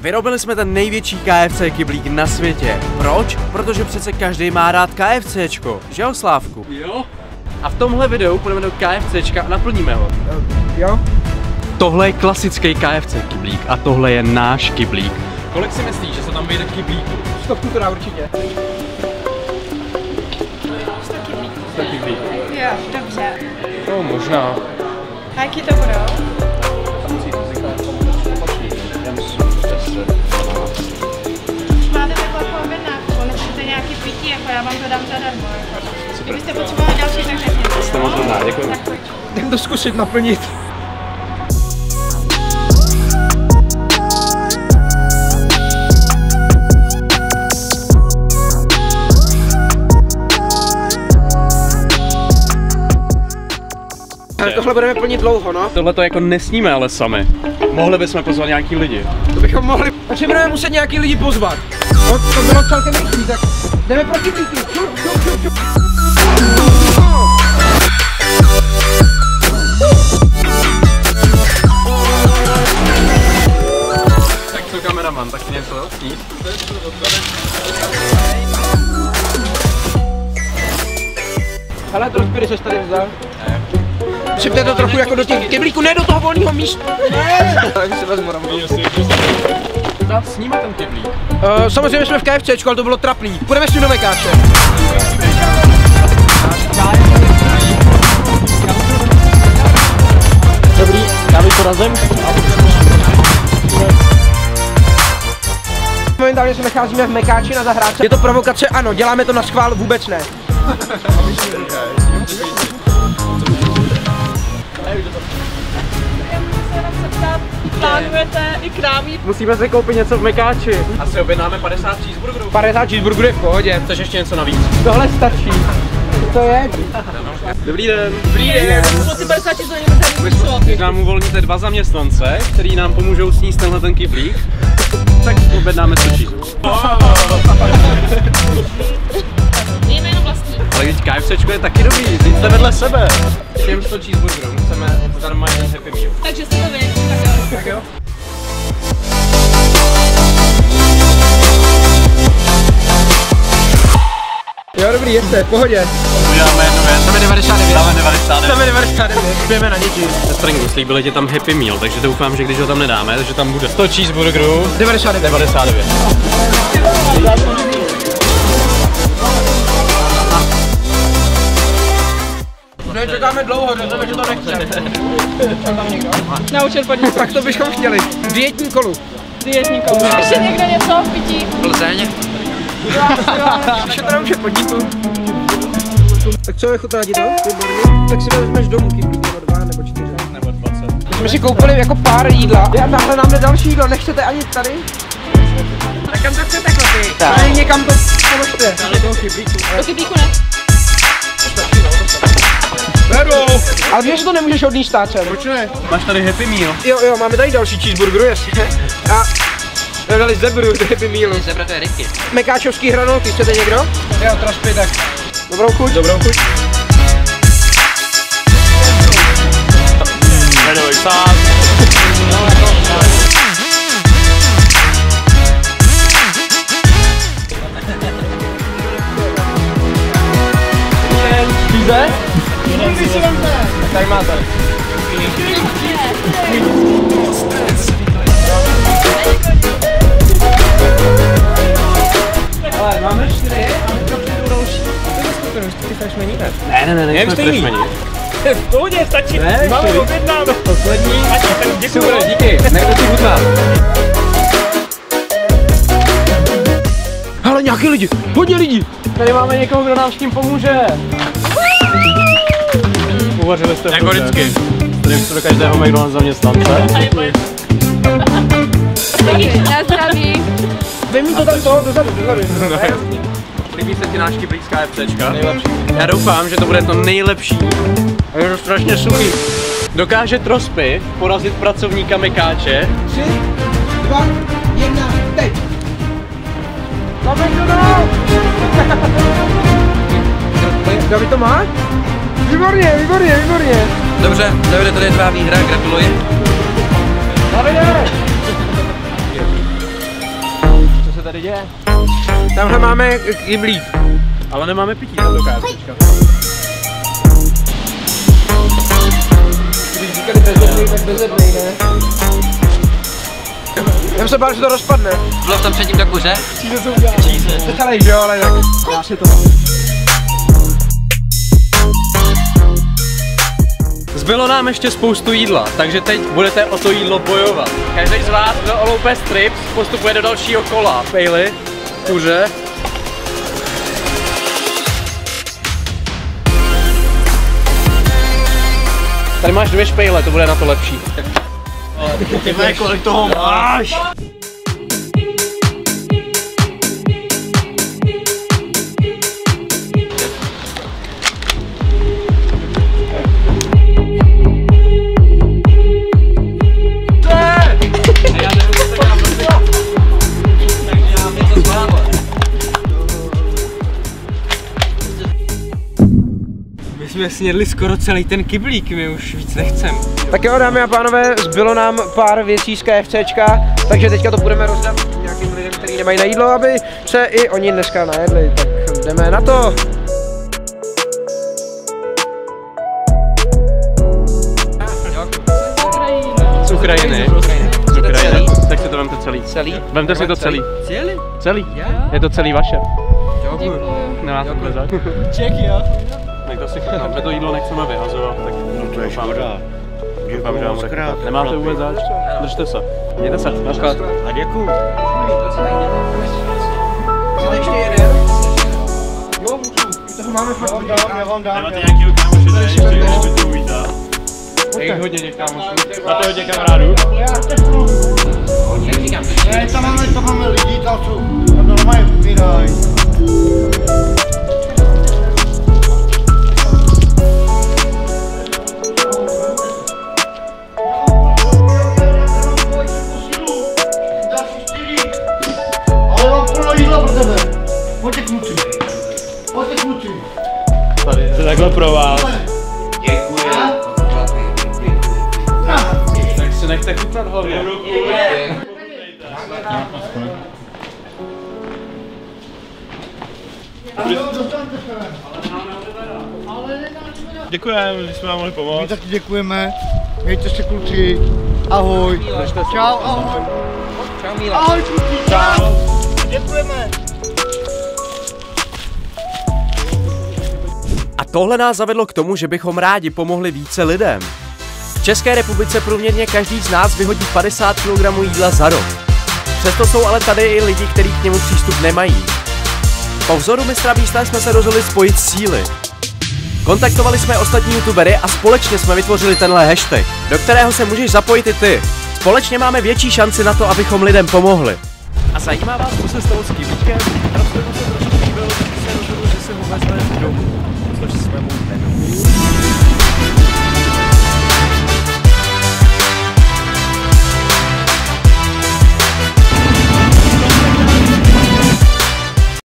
Vyrobili jsme ten největší KFC kyblík na světě. Proč? Protože přece každý má rád KFCčko, že jo, Slávku? Jo. A v tomhle videu půjdeme do KFCčka a naplníme ho. Jo. Tohle je klasický KFC kyblík a tohle je náš kyblík. Kolik si myslíš, že se tam vyjde kyblíků? 100 to dá určitě. 100 kyblíků. 100 kyblíků. Jo, dobře. No, možná. A jaký to budou? Máte takhle po objednávku, nechcete nějaký pití, jako já vám to dám zadarmo. Kdybyste potřebovali další, tak řekněte. Jste moc hodná, děkuji. Jdem to zkusit naplnit. Tohle budeme plnit dlouho, no? Tohle to jako nesníme ale sami. Mohli bychom pozvat nějaký lidi. To bychom mohli. Takže budeme muset nějaký lidi pozvat. No, to bylo celkem rychlý, tak jdeme proti píky. Tak co kameraman, tak něco sníst? Hele, trošku jsi tady vzal. Připte to trochu jako do těch kyblíků, ne do toho volného místa. Tak si vezmu rambu. Dá snímat ten kyblík. Samozřejmě jsme v KFCčku, ale to bylo trapný. Půjdeme s tím do Mekáče. Dobrý, já bych porazím. Momentálně se nacházíme v Mekáči na zahrádce. Je to provokace? Ano, děláme to na schvál, vůbec ne. Plánujete i kráví? Musíme si koupit něco v Mekáči. Asi objednáme 50 cheeseburgerů. 50 cheeseburgerů v pohodě. Chceš ještě něco navíc? Tohle stačí. To je. Dobrý den. Dobrý den. Asi 50 cheeseburgerů. Když nám uvolníte 2 zaměstnance, který nám pomůžou sníst tenhle ten kyblík, tak objednáme 100 cheeseburgerů. Dejme jenom vlastní. Ale když KFCčko je taky dobrý, jste vedle sebe. Všem 100 cheeseburgerů, chceme zdarma jeden Happy Meal. Takže jste to vy. Tak jo. Jo, dobrý, jste, v pohodě. Uděláme jednu věc. Dáme 99. Dáme 99. Dáme 99. Jdeme na děti. Stringu, slíbili ti tam Happy Meal, takže doufám, že když ho tam nedáme, takže tam bude 100 cheeseburgerů. 99. 99. Nečekáme dlouho, doufám, že to nechce. Naučen podnik. Tak to bychom chtěli. Dietní kolu. Dietní kolu. Ještě někdo něco v pití? Plzeň. Ještě to naučit podniku. Tak co, chutná ti to? Výborně. Tak si vezmeš domů kyblík, nebo 2 nebo 4. Nebo 20. My jsme si koupili jako pár jídla. Já tamhle nám další jídlo, nechcete ani tady? Tak kam to chcete, chlapi? Tady někam to položte. Do kyblíku ne. Ale víš, že to nemůžeš odníst tácem. Proč ne? Máš tady Happy Meal. Jo, máme tady další cheeseburgeru, jasně. A jsme dali zebru, to Happy Meal. Zebra to je Ricky. Mekáčovský hranolky, chcete někdo? Jo, trošku tak. Dobrou chuť. Dobrou chuť. Jmenuj sám. Píze? Tady máte. Ale máme 4 a my to přijdu další. Ty chceš menit? Ne, nechceme fresh menit. V pohodě, stačí. Máme objednáno. Poslední. Děkuju. Super, díky. Nechci si chutnat. Hele, nějaký lidi, hodně lidí. Tady máme někoho, kdo nám s tím pomůže. Uvařili jste jako vždycky. Tady se do každého McDonald's zaměstnance. Na zdraví. Vy mi to tam toho dozadu. Líbí se ti náš kyblík z KFCčka? Nejlepší. Já doufám, že to bude to nejlepší. A je to strašně suchý. Dokáže Trospy porazit pracovníka Mekáče. 3, 2, 1, teď. Na McDonald's! David to má? Výborně. Dobře, Davide, tady je tvá výhra, gratuluji. Davide! tady děje? Tamhle máme kyblík. Ale nemáme pití tam do KFCčka. Když říkali bezednej, tak bezednej, ne? Já jsem se bál, že to rozpadne. Bylo v tom předtím do kuře? Číze to udělá. Číze. Nechalej, že jo, ale tak. Já si to. Zbylo nám ještě spoustu jídla, takže teď budete o to jídlo bojovat. Každý z vás, kdo oloupe strips, postupuje do dalšího kola. Pejli, kuře. Tady máš 2 špejle, to bude na to lepší. Ty vole, kolik toho máš? My jsme snědli skoro celý ten kyblík, my už víc nechcem. Tak jo, dámy a pánové, zbylo nám pár věcí z KFCčka, takže teďka to budeme rozdat nějakým lidem, kteří nemají na jídlo, aby se i oni dneska najedli. Tak jdeme na to! Z Ukrajiny. Z Ukrajiny. Tak si to vemte celý. Celý? Vemte si to celý. Celý? Celý? Je to celý vaše. Děkuju. Nemá to uvězat. Čeky, jo? Tak to si chutnám. My to jídlo nechceme vyhazovat, tak To je škoda. doufám, že vám řeknu. Nemáte uvězač? Držte se. Mějte se. Naschle. A děkuju. Chcete ještě jeden? Jo, můžu. Toho máme fakt. Já vám dám. Máte nějakýho kámoše, ne? Ještě mi to uvítá. Jak hodně těch kámošů. Máte hodně kamarádů? Ne, tam máme lidi, tam jsou. Tam normálně umírají. Ale mám plno jídla pro tebe. Pojďte kluci. Pojďte kluci. Tady. To je takhle pro vás. Tak si nechte chutnat hlavně. Děkujeme, že jsme vám mohli My pomoct. taky děkujeme. Mějte se kluci. Ahoj. Čau, ahoj. Čau, Míla. Ahoj kluci. Čau. Děkujeme. A tohle nás zavedlo k tomu, že bychom rádi pomohli více lidem. V České republice průměrně každý z nás vyhodí 50 kg jídla za rok. Přesto jsou ale tady i lidi, kteří k němu přístup nemají. Po vzoru mistra Beasta jsme se rozhodli spojit síly. Kontaktovali jsme ostatní youtubery a společně jsme vytvořili tenhle hashtag, do kterého se můžeš zapojit i ty. Společně máme větší šanci na to, abychom lidem pomohli. A zajímá vás, co se stalo s kyblíkem? Rozhodl se trošku líbilo, tak se rozhodl, že se ho vezme domů. Což jsme mu